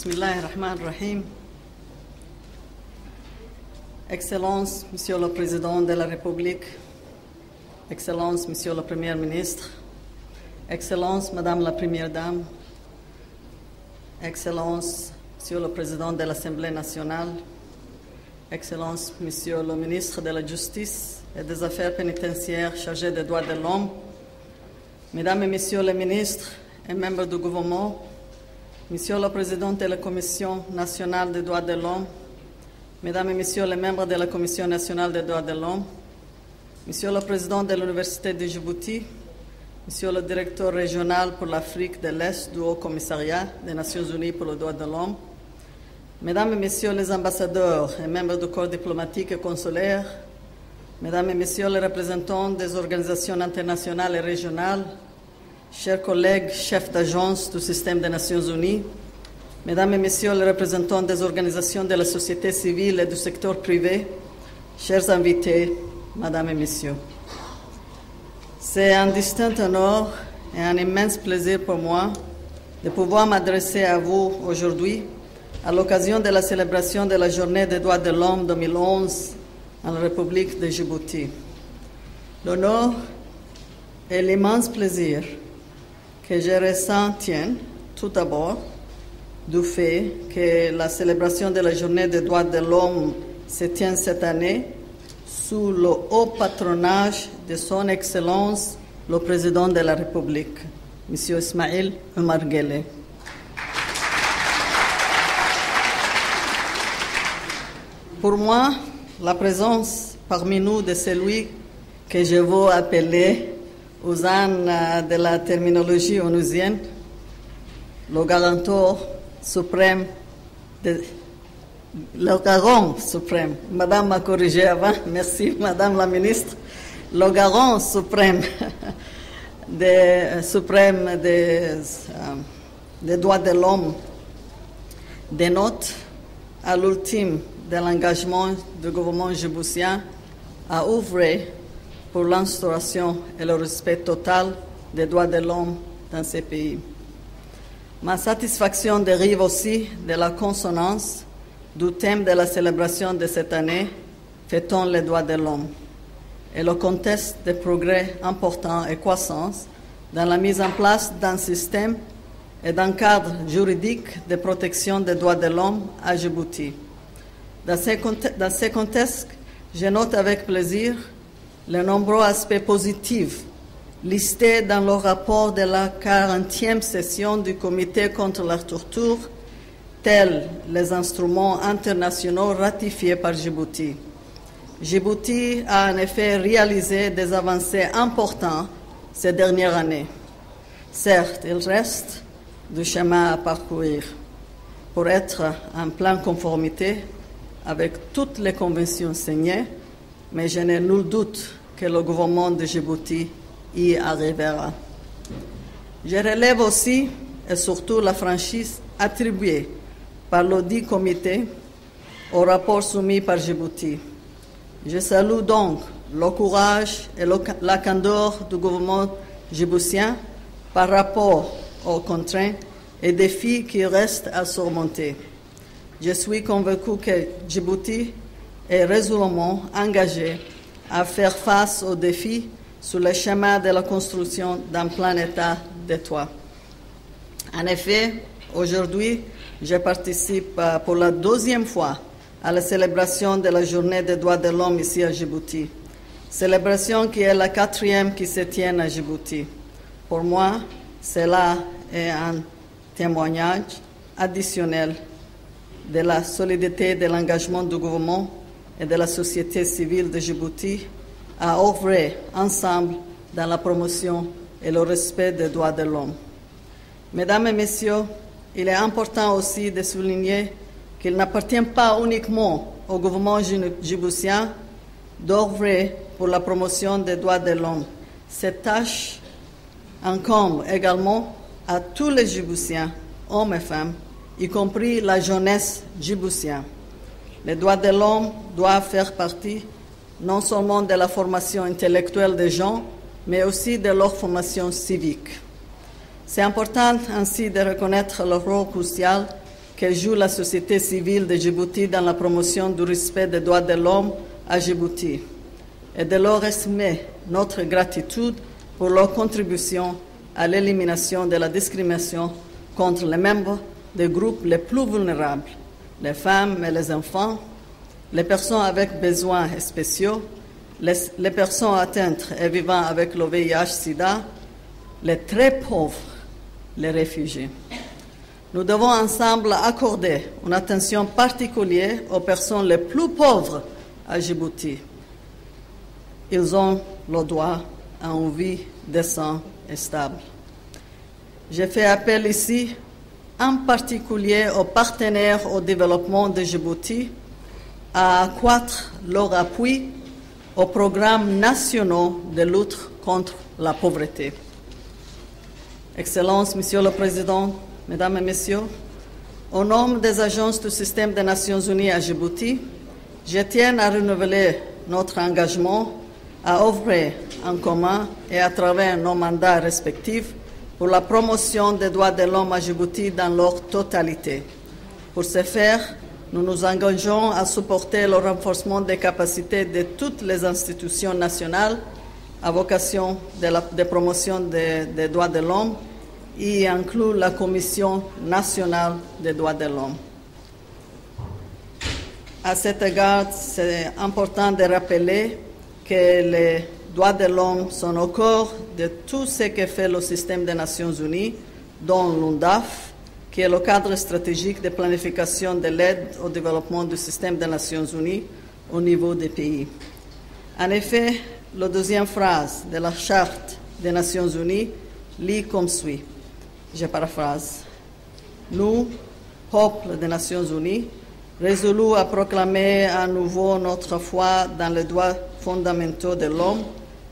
Bismillahirrahmanirrahim. Excellence, Monsieur le Président de la République, Excellence, Monsieur le Premier ministre, Excellence, Madame la Première Dame, Excellence, Monsieur le Président de l'Assemblée nationale, Excellence, Monsieur le ministre de la Justice et des Affaires pénitentiaires chargé des droits de l'homme, Mesdames et Messieurs les ministres et membres du gouvernement, Monsieur le Président de la Commission nationale des droits de l'homme, Mesdames et Messieurs les membres de la Commission nationale des droits de l'homme, Monsieur le Président de l'Université de Djibouti, Monsieur le Directeur régional pour l'Afrique de l'Est du Haut Commissariat des Nations Unies pour les droits de l'homme, Mesdames et Messieurs les ambassadeurs et membres du corps diplomatique et consulaire, Mesdames et Messieurs les représentants des organisations internationales et régionales, chers collègues, chefs d'agence du système des Nations Unies, Mesdames et Messieurs les représentants des organisations de la société civile et du secteur privé, chers invités, Mesdames et Messieurs. C'est un distinct honneur et un immense plaisir pour moi de pouvoir m'adresser à vous aujourd'hui à l'occasion de la célébration de la Journée des droits de l'homme 2011 en République de Djibouti. L'honneur et l'immense plaisir que je ressens tiennent tout d'abord du fait que la célébration de la Journée des droits de l'homme se tient cette année sous le haut patronage de son Excellence, le Président de la République, M. Ismaïl Omar Guelleh. Pour moi, la présence parmi nous de celui que je veux appeler aux ânes de la terminologie onusienne, le garanteur suprême, le garant suprême, Madame m'a corrigé avant, merci Madame la ministre, le garant suprême des droits de l'homme dénote à l'ultime de l'engagement du gouvernement djiboutien à œuvrer pour l'instauration et le respect total des droits de l'homme dans ces pays. Ma satisfaction dérive aussi de la consonance du thème de la célébration de cette année, Fêtons les droits de l'homme, et le contexte de progrès importants et croissants dans la mise en place d'un système et d'un cadre juridique de protection des droits de l'homme à Djibouti. Dans ce contexte, je note avec plaisir les nombreux aspects positifs listés dans le rapport de la 40e session du Comité contre la torture, tels les instruments internationaux ratifiés par Djibouti. Djibouti a en effet réalisé des avancées importantes ces dernières années. Certes, il reste du chemin à parcourir pour être en pleine conformité avec toutes les conventions signées, mais je n'ai nul doute que le gouvernement de Djibouti y arrivera. Je relève aussi et surtout la franchise attribuée par l'audit comité au rapport soumis par Djibouti. Je salue donc le courage et la candeur du gouvernement djiboutien par rapport aux contraintes et défis qui restent à surmonter. Je suis convaincu que Djibouti est résolument engagé à faire face aux défis sur le chemin de la construction d'un plein état de droit. En effet, aujourd'hui, je participe pour la 2e fois à la célébration de la Journée des droits de l'homme ici à Djibouti. Célébration qui est la 4e qui se tient à Djibouti. Pour moi, cela est un témoignage additionnel de la solidité de l'engagement du gouvernement et de la société civile de Djibouti à œuvrer ensemble dans la promotion et le respect des droits de l'homme. Mesdames et Messieurs, il est important aussi de souligner qu'il n'appartient pas uniquement au gouvernement djiboutien d'œuvrer pour la promotion des droits de l'homme. Cette tâche incombe également à tous les Djiboutiens, hommes et femmes, y compris la jeunesse djiboutienne. Les droits de l'homme doivent faire partie non seulement de la formation intellectuelle des gens, mais aussi de leur formation civique. C'est important ainsi de reconnaître le rôle crucial que joue la société civile de Djibouti dans la promotion du respect des droits de l'homme à Djibouti et de leur exprimer notre gratitude pour leur contribution à l'élimination de la discrimination contre les membres des groupes les plus vulnérables, les femmes et les enfants, les personnes avec besoins spéciaux, les personnes atteintes et vivant avec le VIH-Sida, les très pauvres, les réfugiés. Nous devons ensemble accorder une attention particulière aux personnes les plus pauvres à Djibouti. Ils ont le droit à une vie décente et stable. Je fais appel ici en particulier aux partenaires au développement de Djibouti à accroître leur appui aux programmes nationaux de lutte contre la pauvreté. Excellences, Monsieur le Président, Mesdames et Messieurs, au nom des agences du système des Nations Unies à Djibouti, je tiens à renouveler notre engagement à œuvrer en commun et à travers nos mandats respectifs pour la promotion des droits de l'homme à Djibouti dans leur totalité. Pour ce faire, nous nous engageons à supporter le renforcement des capacités de toutes les institutions nationales à vocation de promotion des droits de l'homme y inclut la Commission nationale des droits de l'homme. À cet égard, c'est important de rappeler que les droits de l'homme sont au cœur de tout ce que fait le système des Nations Unies, dont l'UNDAF, qui est le cadre stratégique de planification de l'aide au développement du système des Nations Unies au niveau des pays. En effet, la deuxième phrase de la Charte des Nations Unies lit comme suit. Je paraphrase. Nous, peuple des Nations Unies, résolus à proclamer à nouveau notre foi dans les droits fondamentaux de l'homme,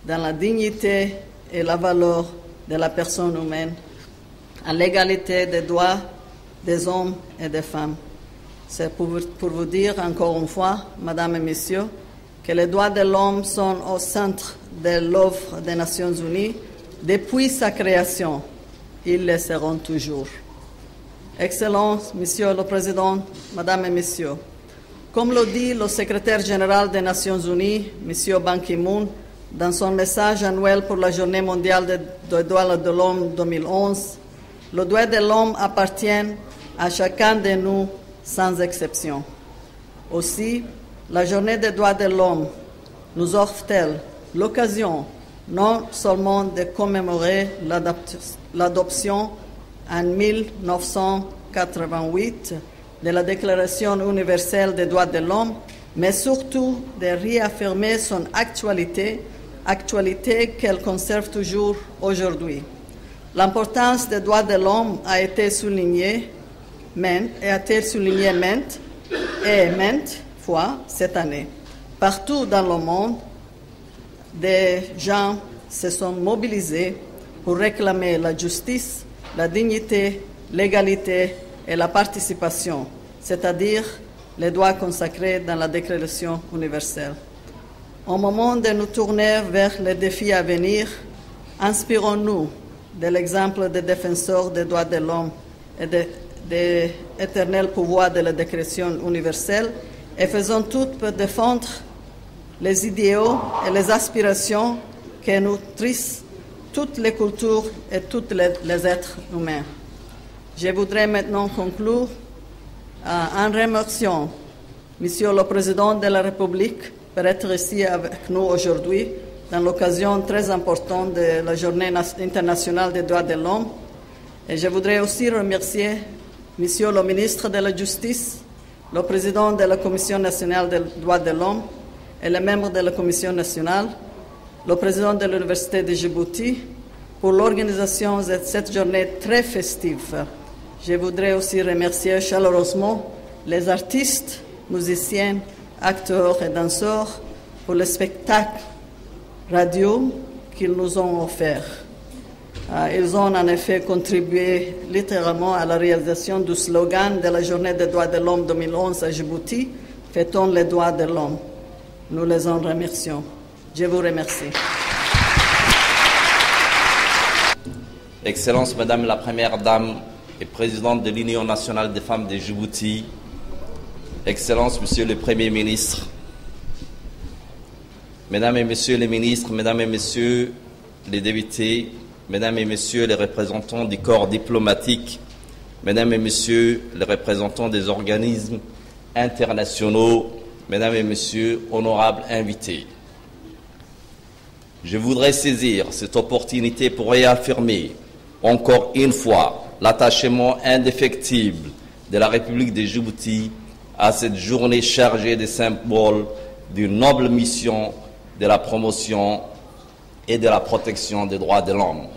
dans la dignité et la valeur de la personne humaine, à l'égalité des droits des hommes et des femmes. C'est pour vous dire encore une fois, Mesdames et Messieurs, que les droits de l'homme sont au centre de l'œuvre des Nations Unies depuis sa création. Ils le seront toujours. Excellences, Monsieur le Président, Mesdames et Messieurs, comme le dit le secrétaire général des Nations Unies, M. Ban Ki-moon, dans son message annuel pour la Journée mondiale des droits de l'homme 2011, le droit de l'homme appartient à chacun de nous sans exception. Aussi, la Journée des droits de l'homme nous offre-t-elle l'occasion non seulement de commémorer l'adoption en 1988 de la Déclaration universelle des droits de l'homme, mais surtout de réaffirmer son actualité qu'elle conserve toujours aujourd'hui. L'importance des droits de l'homme a été soulignée maintes fois cette année. Partout dans le monde, des gens se sont mobilisés pour réclamer la justice, la dignité, l'égalité et la participation, c'est-à-dire les droits consacrés dans la Déclaration universelle. Au moment de nous tourner vers les défis à venir, inspirons-nous de l'exemple des défenseurs des droits de l'homme et de l'éternel pouvoir de la Déclaration universelle et faisons tout pour défendre les idéaux et les aspirations que nutrissent toutes les cultures et tous les êtres humains. Je voudrais maintenant conclure en remerciant Monsieur le Président de la République pour être ici avec nous aujourd'hui dans l'occasion très importante de la Journée internationale des droits de l'homme. Et je voudrais aussi remercier Monsieur le ministre de la Justice, le président de la Commission nationale des droits de l'homme et les membres de la Commission nationale, le président de l'Université de Djibouti, pour l'organisation de cette journée très festive. Je voudrais aussi remercier chaleureusement les artistes, musiciens, acteurs et danseurs pour le spectacle radio qu'ils nous ont offert. Ils ont en effet contribué littéralement à la réalisation du slogan de la Journée des droits de l'homme 2011 à Djibouti, « Fêtons les droits de l'homme ». Nous les en remercions. Je vous remercie. Excellence, Madame la Première Dame et présidente de l'Union nationale des femmes de Djibouti, Excellences, Monsieur le Premier ministre, Mesdames et Messieurs les ministres, Mesdames et Messieurs les députés, Mesdames et Messieurs les représentants du corps diplomatique, Mesdames et Messieurs les représentants des organismes internationaux, Mesdames et Messieurs, honorables invités. Je voudrais saisir cette opportunité pour réaffirmer encore une fois l'attachement indéfectible de la République de Djibouti à cette journée chargée des symboles d'une noble mission de la promotion et de la protection des droits de l'homme.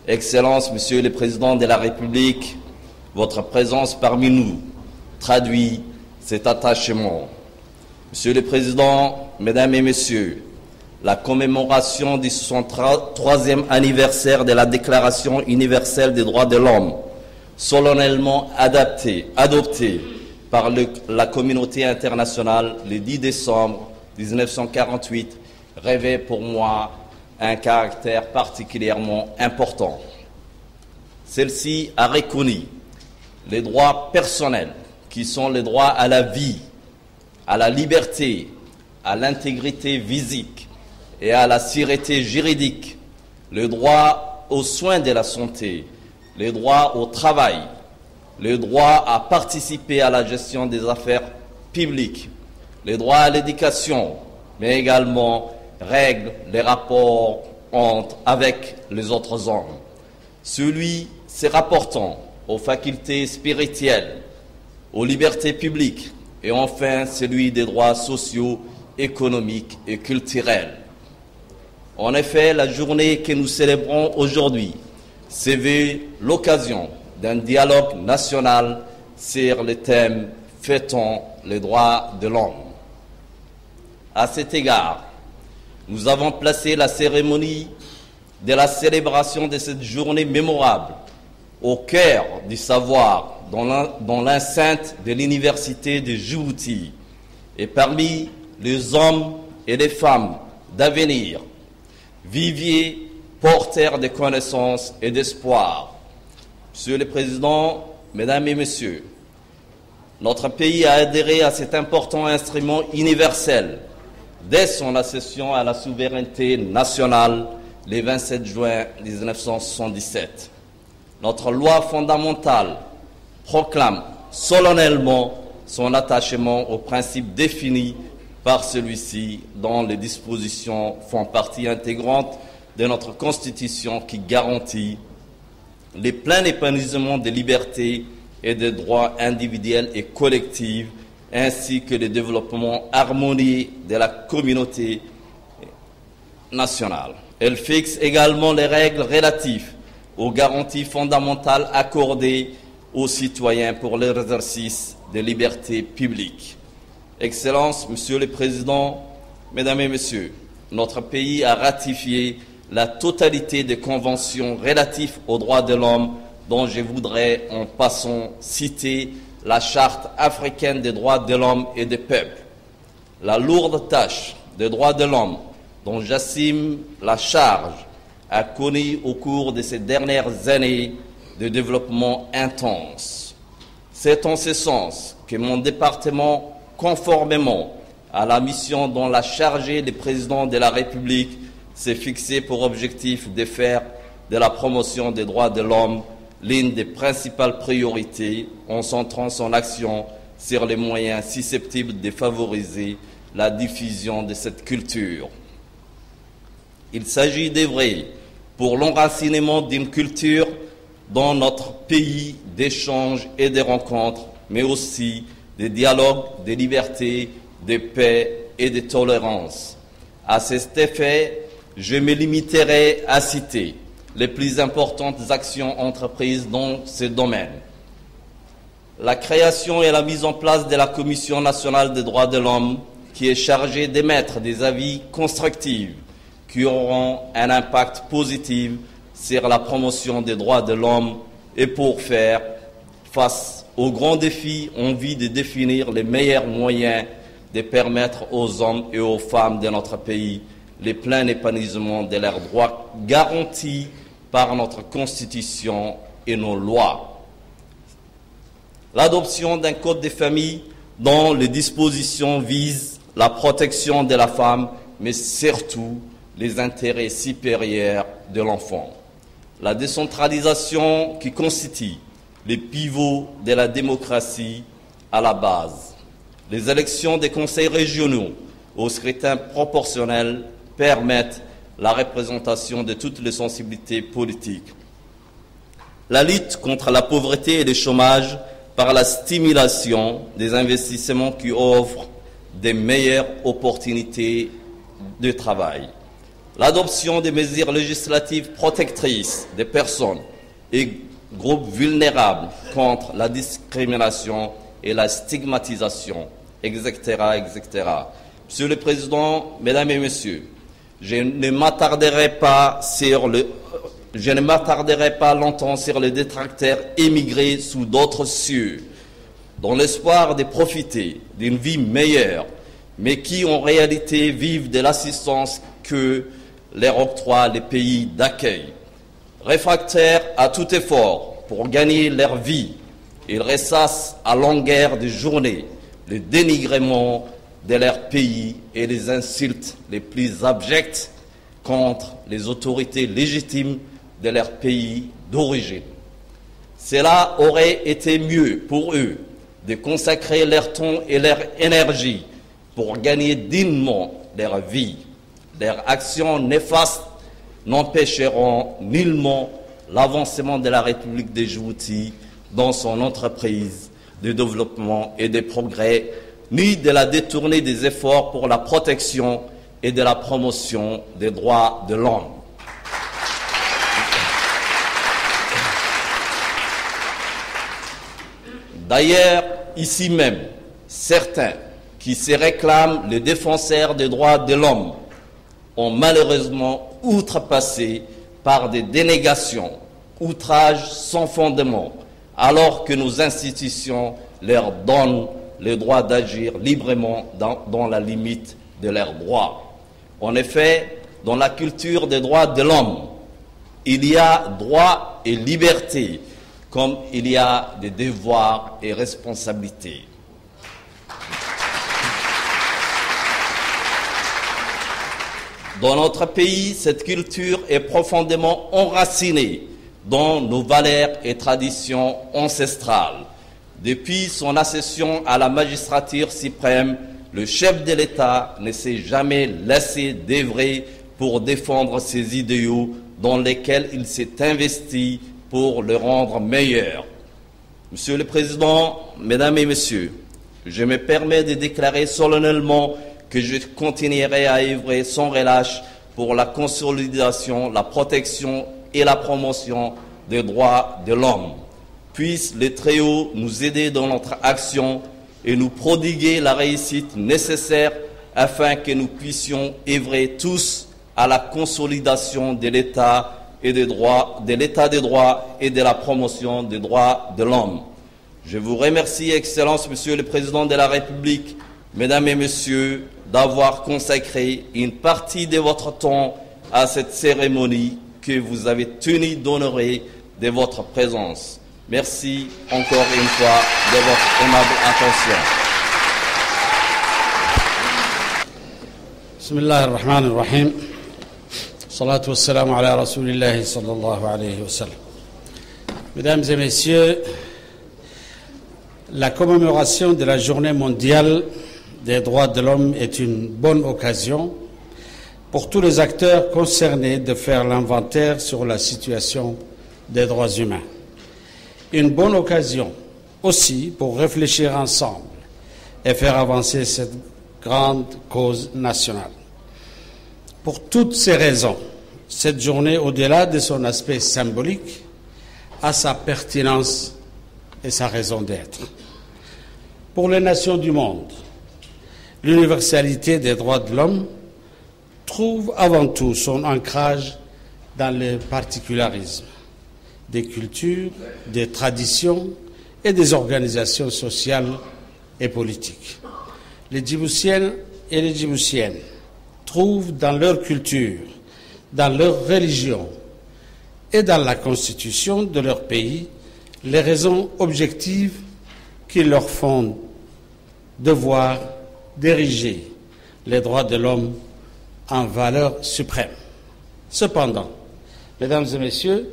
Excellences, Monsieur le Président de la République, votre présence parmi nous traduit cet attachement. Monsieur le Président, Mesdames et Messieurs, la commémoration du 63e anniversaire de la Déclaration universelle des droits de l'homme, solennellement adoptée par la communauté internationale le 10 décembre 1948, revêt pour moi un caractère particulièrement important. Celle-ci a reconnu les droits personnels qui sont les droits à la vie, à la liberté, à l'intégrité physique et à la sûreté juridique, le droit aux soins de la santé, le droit au travail, le droit à participer à la gestion des affaires publiques, le droit à l'éducation, mais également règle les rapports avec les autres hommes. Celui se rapportant aux facultés spirituelles, aux libertés publiques et enfin celui des droits sociaux, économiques et culturels. En effet, la journée que nous célébrons aujourd'hui se veut l'occasion d'un dialogue national sur le thème « Fêtons les droits de l'homme ». À cet égard, nous avons placé la cérémonie de la célébration de cette journée mémorable au cœur du savoir dans l'enceinte de l'Université de Djibouti et parmi les hommes et les femmes d'avenir, viviers, porteurs de connaissances et d'espoir. Monsieur le Président, Mesdames et Messieurs, notre pays a adhéré à cet important instrument universel dès son accession à la souveraineté nationale le 27 juin 1977. Notre loi fondamentale proclame solennellement son attachement aux principes définis par celui-ci, dont les dispositions font partie intégrante de notre Constitution qui garantit le plein épanouissement des libertés et des droits individuels et collectifs, ainsi que le développement harmonieux de la communauté nationale. Elle fixe également les règles relatives aux garanties fondamentales accordées aux citoyens pour l'exercice des libertés publiques. Excellences, Monsieur le Président, Mesdames et Messieurs, notre pays a ratifié la totalité des conventions relatives aux droits de l'homme, dont je voudrais en passant citer la Charte africaine des droits de l'homme et des peuples. La lourde tâche des droits de l'homme, dont j'assume la charge, a connu au cours de ces dernières années de développement intense. C'est en ce sens que mon département, conformément à la mission dont l'a chargé le président de la République, s'est fixé pour objectif de faire de la promotion des droits de l'homme l'une des principales priorités en centrant son action sur les moyens susceptibles de favoriser la diffusion de cette culture. Il s'agit d'œuvrer pour l'enracinement d'une culture dans notre pays d'échanges et de rencontres, mais aussi de dialogues, de liberté, de paix et de tolérance. À cet effet, je me limiterai à citer les plus importantes actions entreprises dans ce domaine. La création et la mise en place de la Commission nationale des droits de l'homme, qui est chargée d'émettre des avis constructifs qui auront un impact positif sur la promotion des droits de l'homme et pour faire face aux grands défis en vue de définir les meilleurs moyens de permettre aux hommes et aux femmes de notre pays le plein épanouissement de leurs droits garantis par notre Constitution et nos lois. l'adoption d'un code des familles dont les dispositions visent la protection de la femme, mais surtout les intérêts supérieurs de l'enfant. La décentralisation qui constitue les pivots de la démocratie à la base. Les élections des conseils régionaux au scrutin proportionnel permettent la représentation de toutes les sensibilités politiques. La lutte contre la pauvreté et le chômage par la stimulation des investissements qui offrent des meilleures opportunités de travail. L'adoption des mesures législatives protectrices des personnes et groupes vulnérables contre la discrimination et la stigmatisation, etc., etc. Monsieur le Président, Mesdames et Messieurs, je ne m'attarderai pas longtemps sur les détracteurs émigrés sous d'autres cieux, dans l'espoir de profiter d'une vie meilleure, mais qui en réalité vivent de l'assistance que leur octroient les pays d'accueil. Réfractaires à tout effort pour gagner leur vie, ils ressassent à longueur de journée le dénigrement de leur pays et les insultes les plus abjectes contre les autorités légitimes de leur pays d'origine. Cela aurait été mieux pour eux de consacrer leur temps et leur énergie pour gagner dignement leur vie. Leurs actions néfastes n'empêcheront nullement l'avancement de la République de Djibouti dans son entreprise de développement et de progrès, ni de la détourner des efforts pour la protection et de la promotion des droits de l'homme. D'ailleurs, ici même, certains qui se réclament les défenseurs des droits de l'homme ont malheureusement outrepassé par des dénégations, outrages sans fondement, alors que nos institutions leur donnent le droit d'agir librement dans la limite de leurs droits. En effet, dans la culture des droits de l'homme, il y a droit et liberté, comme il y a des devoirs et responsabilités. Dans notre pays, cette culture est profondément enracinée dans nos valeurs et traditions ancestrales. Depuis son accession à la magistrature suprême, le chef de l'État ne s'est jamais laissé d'œuvrer pour défendre ses idéaux dans lesquels il s'est investi pour le rendre meilleur. Monsieur le Président, Mesdames et Messieurs, je me permets de déclarer solennellement que je continuerai à œuvrer sans relâche pour la consolidation, la protection et la promotion des droits de l'homme. Puisse le Très-Haut nous aider dans notre action et nous prodiguer la réussite nécessaire afin que nous puissions œuvrer tous à la consolidation de l'État et des droits, de l'État des droits et de la promotion des droits de l'homme. Je vous remercie, Excellence, Monsieur le Président de la République, Mesdames et Messieurs, d'avoir consacré une partie de votre temps à cette cérémonie que vous avez tenu d'honorer de votre présence. Merci encore une fois de votre aimable attention. Bismillah ar-Rahman ar-Rahim. Salatu wassalamu ala Rasulillahi sallallahu alayhi wa sallam. Mesdames et messieurs, la commémoration de la Journée mondiale des droits de l'homme est une bonne occasion pour tous les acteurs concernés de faire l'inventaire sur la situation des droits humains. Une bonne occasion aussi pour réfléchir ensemble et faire avancer cette grande cause nationale. Pour toutes ces raisons, cette journée, au-delà de son aspect symbolique, a sa pertinence et sa raison d'être. Pour les nations du monde, l'universalité des droits de l'homme trouve avant tout son ancrage dans le particularisme des cultures, des traditions et des organisations sociales et politiques. Les Djiboutiennes et les Djiboutiennes trouvent dans leur culture, dans leur religion et dans la constitution de leur pays les raisons objectives qui leur font devoir d'ériger les droits de l'homme en valeur suprême. Cependant, mesdames et messieurs,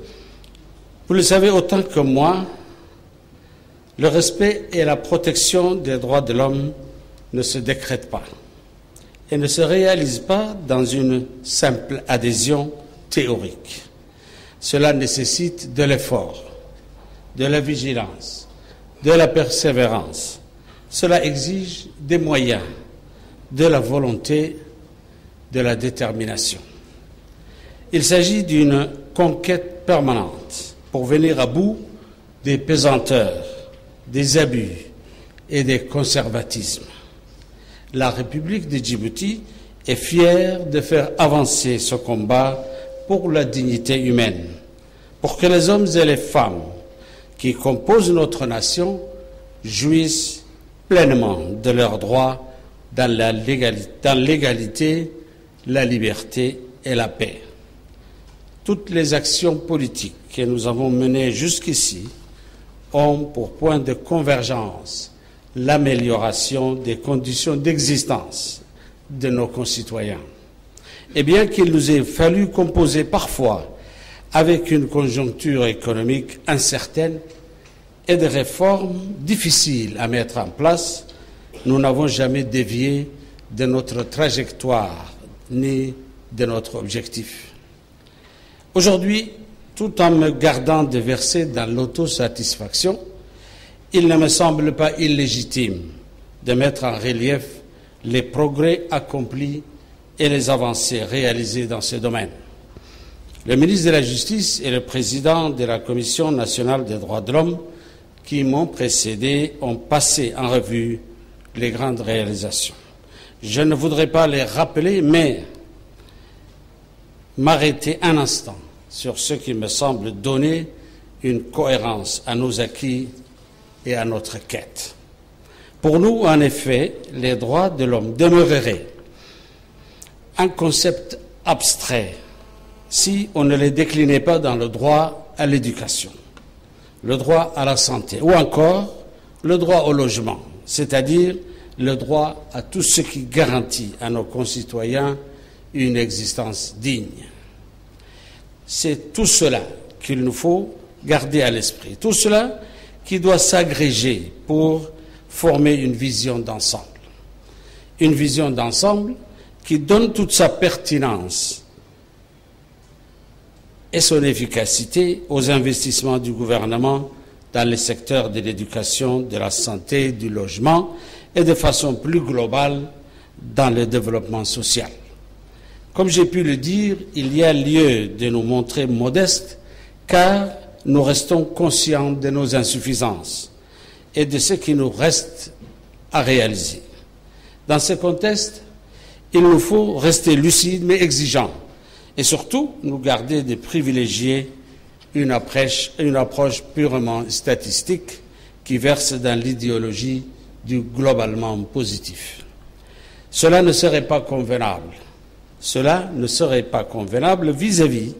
vous le savez autant que moi, le respect et la protection des droits de l'homme ne se décrètent pas et ne se réalisent pas dans une simple adhésion théorique. Cela nécessite de l'effort, de la vigilance, de la persévérance. Cela exige des moyens, de la volonté, de la détermination. Il s'agit d'une conquête permanente pour venir à bout des pesanteurs, des abus et des conservatismes. La République de Djibouti est fière de faire avancer ce combat pour la dignité humaine, pour que les hommes et les femmes qui composent notre nation jouissent pleinement de leurs droits dans l'égalité, la liberté et la paix. Toutes les actions politiques que nous avons menées jusqu'ici ont pour point de convergence l'amélioration des conditions d'existence de nos concitoyens. Et bien qu'il nous ait fallu composer parfois avec une conjoncture économique incertaine et des réformes difficiles à mettre en place, nous n'avons jamais dévié de notre trajectoire ni de notre objectif. Aujourd'hui, tout en me gardant de verser dans l'autosatisfaction, il ne me semble pas illégitime de mettre en relief les progrès accomplis et les avancées réalisées dans ce domaine. Le ministre de la Justice et le président de la Commission nationale des droits de l'homme qui m'ont précédé ont passé en revue les grandes réalisations. Je ne voudrais pas les rappeler, mais m'arrêter un instant sur ce qui me semble donner une cohérence à nos acquis et à notre quête. Pour nous, en effet, les droits de l'homme demeureraient un concept abstrait si on ne les déclinait pas dans le droit à l'éducation, le droit à la santé ou encore le droit au logement, c'est-à-dire le droit à tout ce qui garantit à nos concitoyens une existence digne. C'est tout cela qu'il nous faut garder à l'esprit, tout cela qui doit s'agréger pour former une vision d'ensemble. Une vision d'ensemble qui donne toute sa pertinence et son efficacité aux investissements du gouvernement dans les secteurs de l'éducation, de la santé, du logement et de façon plus globale dans le développement social. Comme j'ai pu le dire, il y a lieu de nous montrer modestes car nous restons conscients de nos insuffisances et de ce qui nous reste à réaliser. Dans ce contexte, il nous faut rester lucides mais exigeants et surtout nous garder de privilégier une approche purement statistique qui verse dans l'idéologie du globalement positif. Cela ne serait pas convenable. Cela ne serait pas convenable vis-à-vis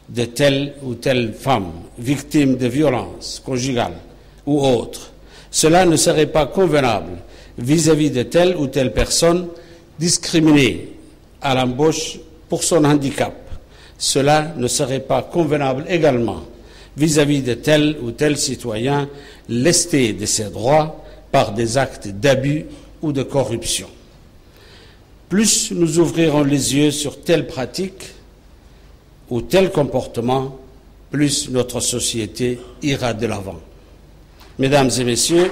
de telle ou telle femme victime de violences conjugales ou autres. Cela ne serait pas convenable vis-à-vis de telle ou telle personne discriminée à l'embauche pour son handicap. Cela ne serait pas convenable également vis-à-vis de tel ou tel citoyen lesté de ses droits par des actes d'abus ou de corruption. Plus nous ouvrirons les yeux sur telle pratique ou tel comportement, plus notre société ira de l'avant. Mesdames et messieurs,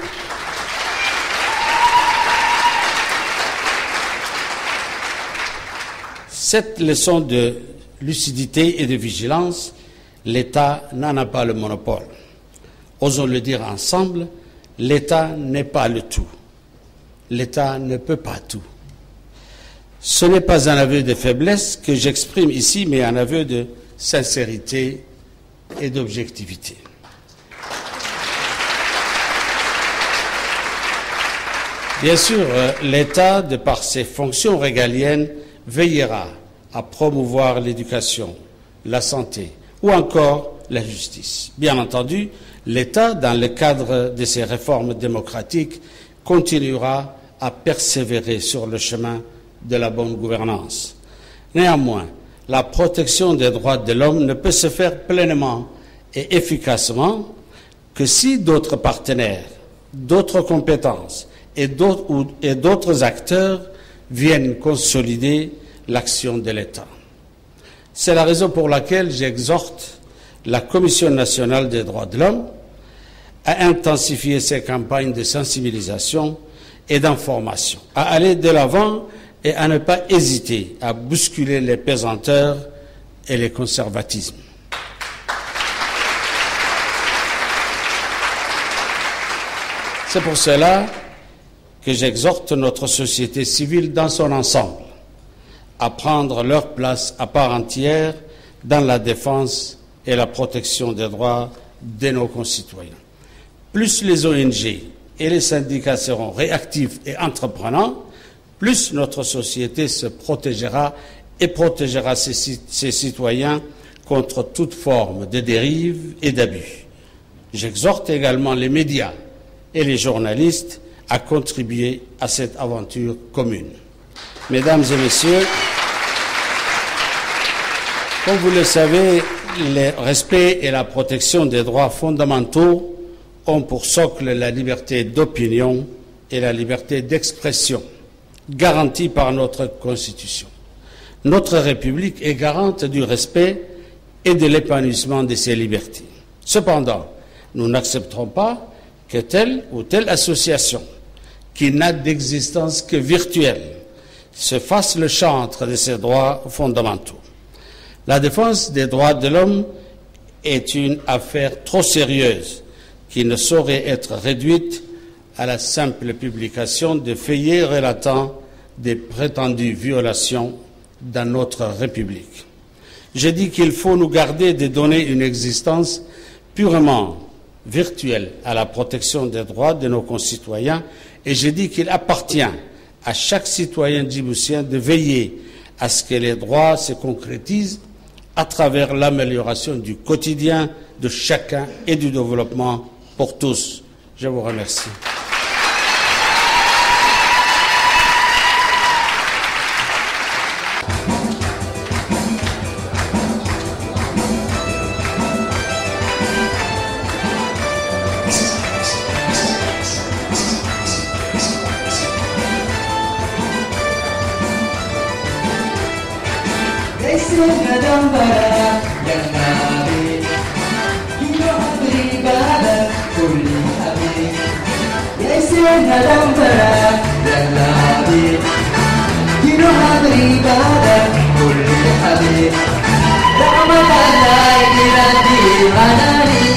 cette leçon de lucidité et de vigilance, l'État n'en a pas le monopole. Osons le dire ensemble, l'État n'est pas le tout. L'État ne peut pas tout. Ce n'est pas un aveu de faiblesse que j'exprime ici, mais un aveu de sincérité et d'objectivité. Bien sûr, l'État, de par ses fonctions régaliennes, veillera à promouvoir l'éducation, la santé ou encore la justice. Bien entendu, l'État, dans le cadre de ses réformes démocratiques, continuera à persévérer sur le chemin de la bonne gouvernance. Néanmoins, la protection des droits de l'homme ne peut se faire pleinement et efficacement que si d'autres partenaires, d'autres compétences et d'autres acteurs viennent consolider l'action de l'État. C'est la raison pour laquelle j'exhorte la Commission nationale des droits de l'homme à intensifier ses campagnes de sensibilisation et d'information, à aller de l'avant et à ne pas hésiter à bousculer les pesanteurs et les conservatismes. C'est pour cela que j'exhorte notre société civile dans son ensemble à prendre leur place à part entière dans la défense et la protection des droits de nos concitoyens. Plus les ONG et les syndicats seront réactifs et entreprenants, plus notre société se protégera et protégera ses citoyens contre toute forme de dérive et d'abus. J'exhorte également les médias et les journalistes à contribuer à cette aventure commune. Mesdames et messieurs, comme vous le savez, le respect et la protection des droits fondamentaux ont pour socle la liberté d'opinion et la liberté d'expression, garantie par notre Constitution. Notre République est garante du respect et de l'épanouissement de ces libertés. Cependant, nous n'accepterons pas que telle ou telle association, qui n'a d'existence que virtuelle, se fasse le chantre de ces droits fondamentaux. La défense des droits de l'homme est une affaire trop sérieuse qui ne saurait être réduite à la simple publication de feuillets relatant des prétendues violations dans notre République. Je dis qu'il faut nous garder de donner une existence purement virtuelle à la protection des droits de nos concitoyens et je dis qu'il appartient à chaque citoyen djiboutien de veiller à ce que les droits se concrétisent à travers l'amélioration du quotidien de chacun et du développement pour tous. Je vous remercie. رمضان لا يجري الدين غناني